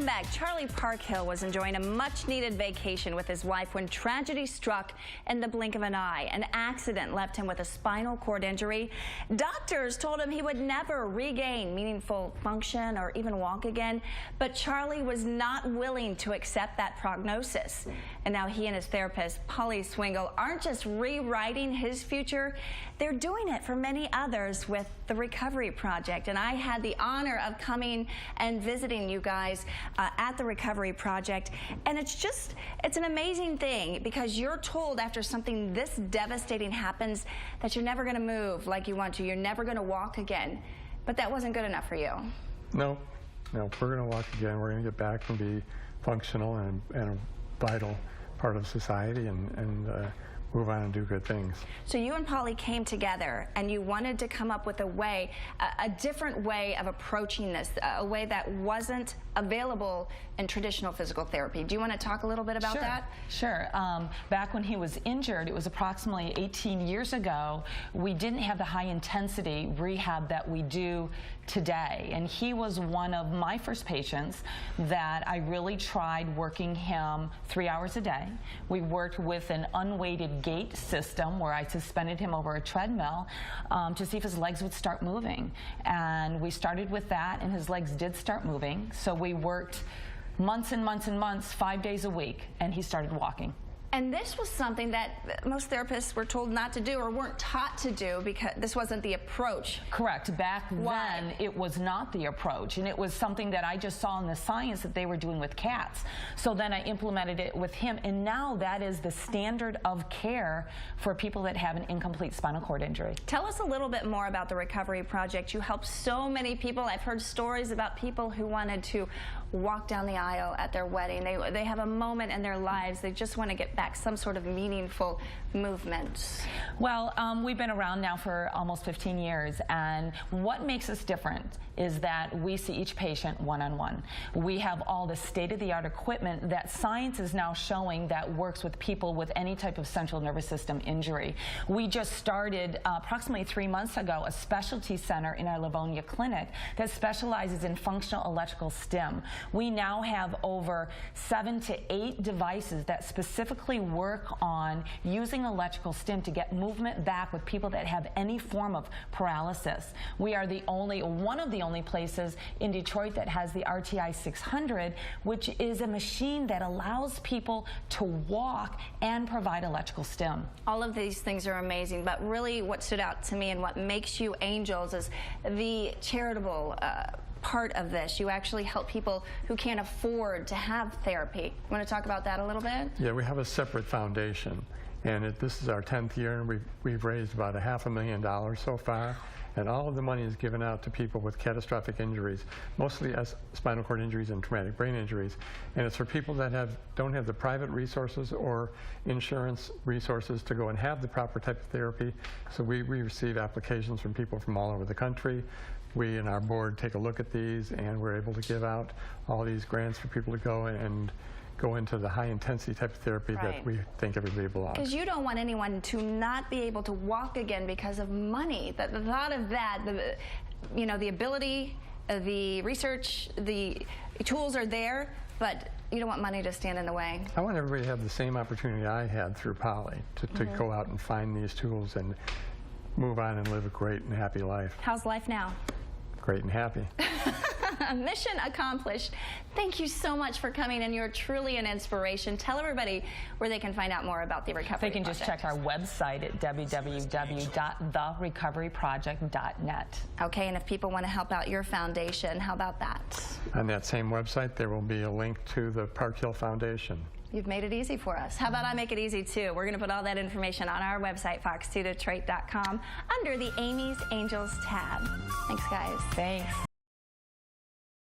Welcome back. Charlie Parkhill was enjoying a much-needed vacation with his wife when tragedy struck in the blink of an eye. An accident left him with a spinal cord injury. Doctors told him he would never regain meaningful function or even walk again, but Charlie was not willing to accept that prognosis. And now he and his therapist, Polly Swingle, aren't just rewriting his future, they're doing it for many others with the Recovery Project. And I had the honor of coming and visiting you guys at the Recovery Project, and it's an amazing thing, because you're told after something this devastating happens that you're never going to move like you want to, you're never going to walk again, but that wasn't good enough for you. No, we're going to walk again. We're going to get back and be functional and a vital part of society and move on and do good things. So you and Polly came together and you wanted to come up with a way, a different way of approaching this, a way that wasn't available in traditional physical therapy. Do you want to talk a little bit about that? Sure. Back when he was injured, it was approximately 18 years ago, we didn't have the high intensity rehab that we do today. And he was one of my first patients that I really tried working him 3 hours a day. We worked with an unweighted gait system where I suspended him over a treadmill to see if his legs would start moving. And we started with that, and his legs did start moving. So we worked months and months and months, 5 days a week, and he started walking. And this was something that most therapists were told not to do or weren't taught to do, because this wasn't the approach. Correct. Back then, it was not the approach, and it was something that I just saw in the science that they were doing with cats. So then I implemented it with him, and now that is the standard of care for people that have an incomplete spinal cord injury. Tell us a little bit more about the Recovery Project. You help so many people. I've heard stories about people who wanted to walk down the aisle at their wedding. They have a moment in their lives. They just want to get back some sort of meaningful movement. Well, we've been around now for almost 15 years, and what makes us different is that we see each patient one-on-one. We have all the state-of-the-art equipment that science is now showing that works with people with any type of central nervous system injury. We just started approximately 3 months ago a specialty center in our Livonia clinic that specializes in functional electrical stim. We now have over 7 to 8 devices that specifically work on using electrical stim to get movement back with people that have any form of paralysis. We are one of the only places in Detroit that has the RTI 600, which is a machine that allows people to walk and provide electrical stim. All of these things are amazing, but really what stood out to me and what makes you angels is the charitable part of this. You actually help people who can't afford to have therapy. You want to talk about that a little bit? Yeah, we have a separate foundation, and this is our 10th year, and we've raised about $500,000 so far, and all of the money is given out to people with catastrophic injuries, mostly spinal cord injuries and traumatic brain injuries, and it's for people that don't have the private resources or insurance resources to go and have the proper type of therapy. So we receive applications from people from all over the country. We and our board take a look at these, and we're able to give out all these grants for people to go and go into the high-intensity type of therapy that we think everybody belongs. Because you don't want anyone to not be able to walk again because of money. The thought of that, the ability, the research, the tools are there, but you don't want money to stand in the way. I want everybody to have the same opportunity I had through Polly to go out and find these tools and move on and live a great and happy life. How's life now? Great and happy. Mission accomplished. Thank you so much for coming, and you're truly an inspiration. Tell everybody where they can find out more about the Recovery Project. They can just check our website at www.therecoveryproject.net. Okay, and if people want to help out your foundation, how about that? On that same website, there will be a link to the Parkhill Foundation. You've made it easy for us. How about I make it easy too? We're going to put all that information on our website, fox2detroit.com, under the Amy's Angels tab. Thanks, guys. Thanks.